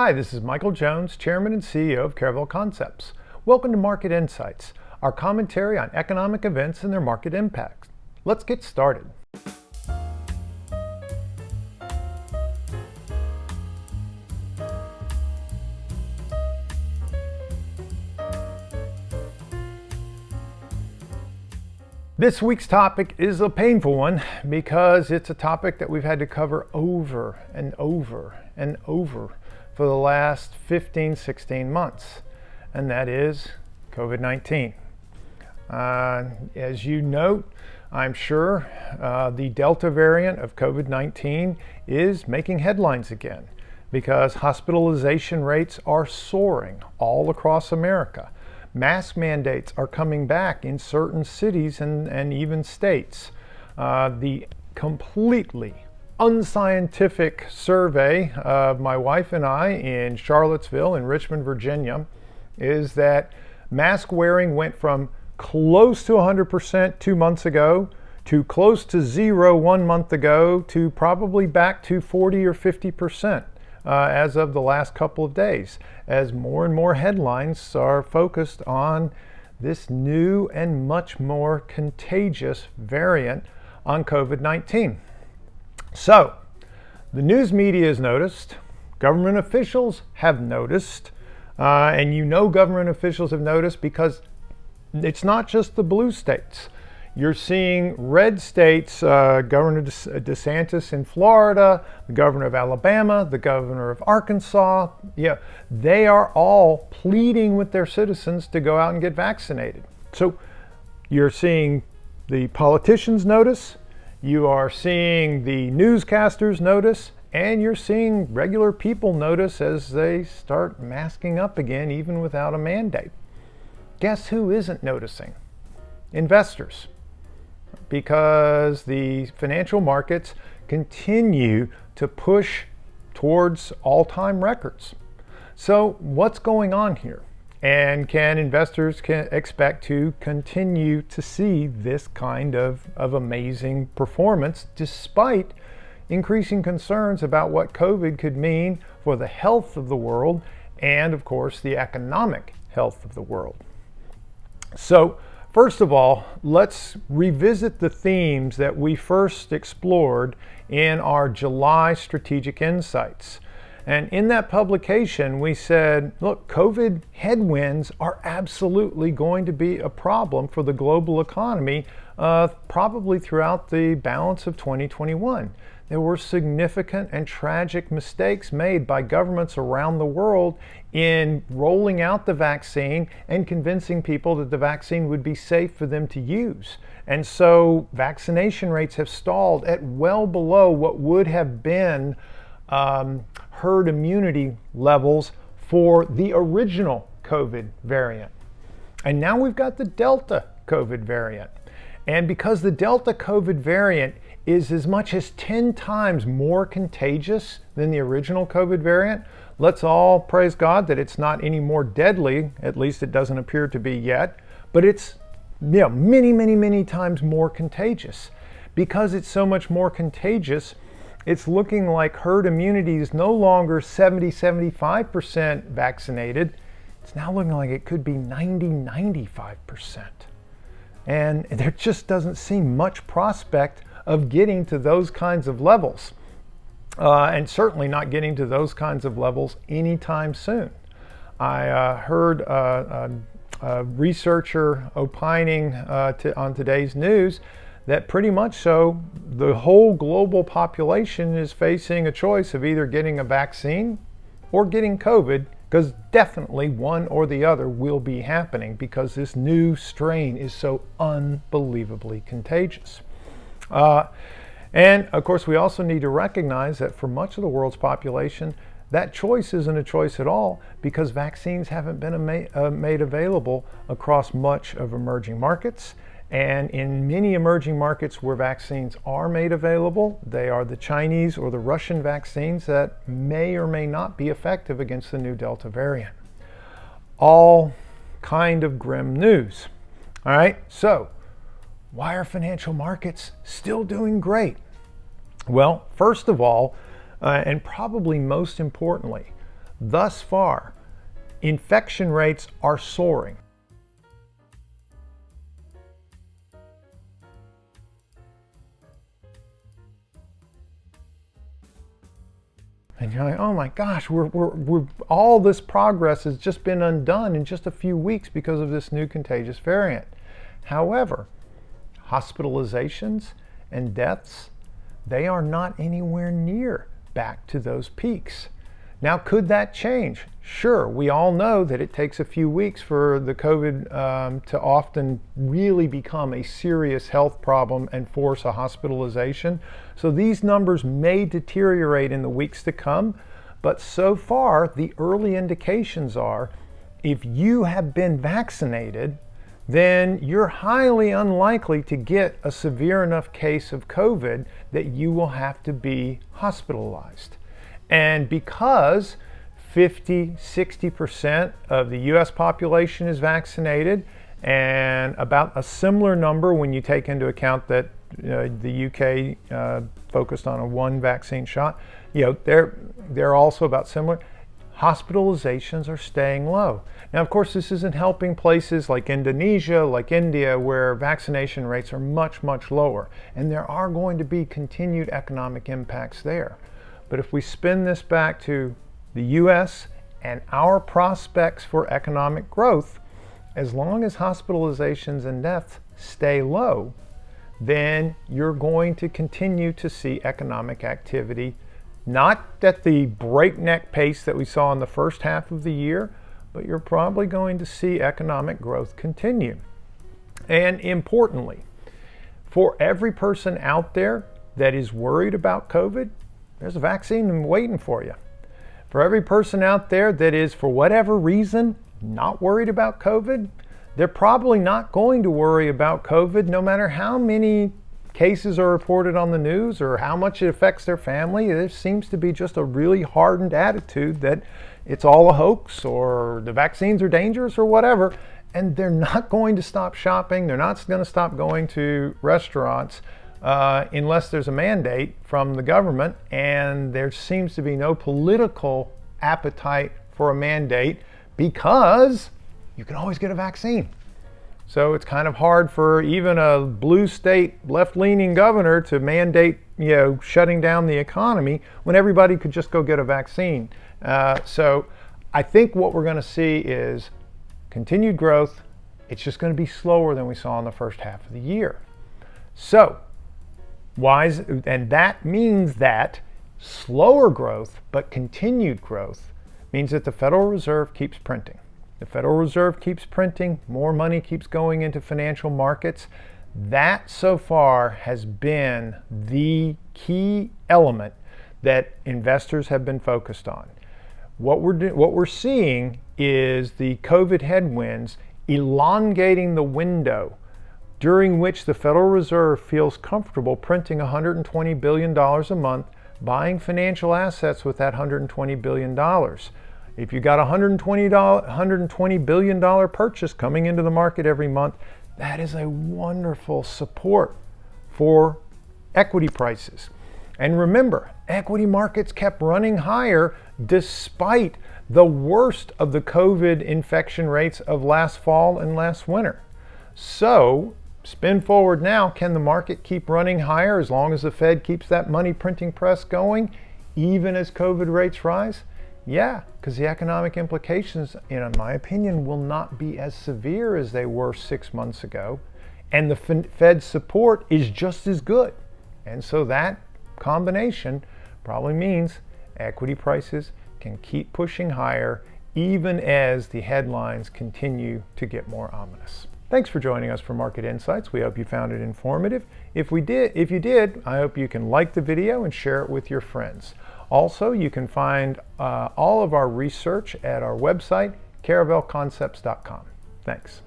Hi, this is Michael Jones, Chairman and CEO of Caravel Concepts. Welcome to Market Insights, our commentary on economic events and their market impacts. Let's get started. This week's topic is a painful one because it's a topic that we've had to cover over and over and over for the last 15, 16 months, and that is COVID-19. As you note, I'm sure the Delta variant of COVID-19 is making headlines again because hospitalization rates are soaring all across America. Mask mandates are coming back in certain cities and even states. The completely unscientific survey of my wife and I in Charlottesville in Richmond, Virginia, is that mask wearing went from close to 100% 2 months ago to close to 0 1 month ago to probably back to 40 or 50%. As of the last couple of days, as more and more headlines are focused on this new and much more contagious variant on COVID-19. So, the news media has noticed, government officials have noticed, and you know government officials have noticed because it's not just the blue states. You're seeing red states, Governor DeSantis in Florida, the governor of Alabama, the governor of Arkansas, they are all pleading with their citizens to go out and get vaccinated. So you're seeing the politicians notice, you are seeing the newscasters notice, and you're seeing regular people notice as they start masking up again, even without a mandate. Guess who isn't noticing? Investors. Because the financial markets continue to push towards all-time records. So what's going on here? And can investors expect to continue to see this kind of amazing performance despite increasing concerns about what COVID could mean for the health of the world and, of course, the economic health of the world? So, first of all, let's revisit the themes that we first explored in our July Strategic Insights. And in that publication, we said, look, COVID headwinds are absolutely going to be a problem for the global economy, probably throughout the balance of 2021. There were significant and tragic mistakes made by governments around the world in rolling out the vaccine and convincing people that the vaccine would be safe for them to use. And so vaccination rates have stalled at well below what would have been herd immunity levels for the original COVID variant. And now we've got the Delta COVID variant. And because the Delta COVID variant is as much as 10 times more contagious than the original COVID variant, let's all praise God that it's not any more deadly, at least it doesn't appear to be yet, but it's many, many, many times more contagious. Because it's so much more contagious, it's looking like herd immunity is no longer 70-75% vaccinated. It's now looking like it could be 90-95%. And there just doesn't seem much prospect of getting to those kinds of levels, and certainly not getting to those kinds of levels anytime soon. I heard a researcher opining on today's news that pretty much so the whole global population is facing a choice of either getting a vaccine or getting COVID, because definitely one or the other will be happening because this new strain is so unbelievably contagious. And of course, we also need to recognize that for much of the world's population, that choice isn't a choice at all because vaccines haven't been made available across much of emerging markets. And in many emerging markets where vaccines are made available, they are the Chinese or the Russian vaccines that may or may not be effective against the new Delta variant. All kind of grim news. All right, so why are financial markets still doing great? Well, first of all, and probably most importantly, thus far, infection rates are soaring. And you're like, oh my gosh, we're all this progress has just been undone in just a few weeks because of this new contagious variant. However, hospitalizations and deaths, they are not anywhere near back to those peaks. Now, could that change? Sure, we all know that it takes a few weeks for the COVID to often really become a serious health problem and force a hospitalization. So these numbers may deteriorate in the weeks to come, but so far, the early indications are if you have been vaccinated, then you're highly unlikely to get a severe enough case of COVID that you will have to be hospitalized. And because 50-60% of the US population is vaccinated, and about a similar number when you take into account that the UK focused on a one vaccine shot, they're also about similar. Hospitalizations are staying low. Now, of course, this isn't helping places like Indonesia, like India, where vaccination rates are much, much lower. And there are going to be continued economic impacts there. But if we spin this back to the US and our prospects for economic growth, as long as hospitalizations and deaths stay low, then you're going to continue to see economic activity, not at the breakneck pace that we saw in the first half of the year, but you're probably going to see economic growth continue. And importantly, for every person out there that is worried about COVID, there's a vaccine waiting for you. For every person out there that is, for whatever reason, not worried about COVID, they're probably not going to worry about COVID no matter how many cases are reported on the news or how much it affects their family. There seems to be just a really hardened attitude that it's all a hoax or the vaccines are dangerous or whatever, and they're not going to stop shopping. They're not going to stop going to restaurants unless there's a mandate from the government, and there seems to be no political appetite for a mandate because you can always get a vaccine. So it's kind of hard for even a blue state left-leaning governor to mandate, shutting down the economy when everybody could just go get a vaccine. So I think what we're going to see is continued growth. It's just going to be slower than we saw in the first half of the year. So and that means that slower growth but continued growth means that the Federal Reserve keeps printing. The Federal Reserve keeps printing, more money keeps going into financial markets. That so far has been the key element that investors have been focused on. What we're seeing is the COVID headwinds elongating the window during which the Federal Reserve feels comfortable printing $120 billion a month, buying financial assets with that $120 billion. If you got a $120 billion purchase coming into the market every month, that is a wonderful support for equity prices. And remember, equity markets kept running higher despite the worst of the COVID infection rates of last fall and last winter. So, spin forward now, can the market keep running higher as long as the Fed keeps that money printing press going, even as COVID rates rise? Yeah, because the economic implications, in my opinion, will not be as severe as they were 6 months ago. And the Fed support is just as good. And so that combination probably means equity prices can keep pushing higher even as the headlines continue to get more ominous. Thanks for joining us for Market Insights. We hope you found it informative. If you did, I hope you can like the video and share it with your friends. Also, you can find all of our research at our website, caravelconcepts.com. Thanks.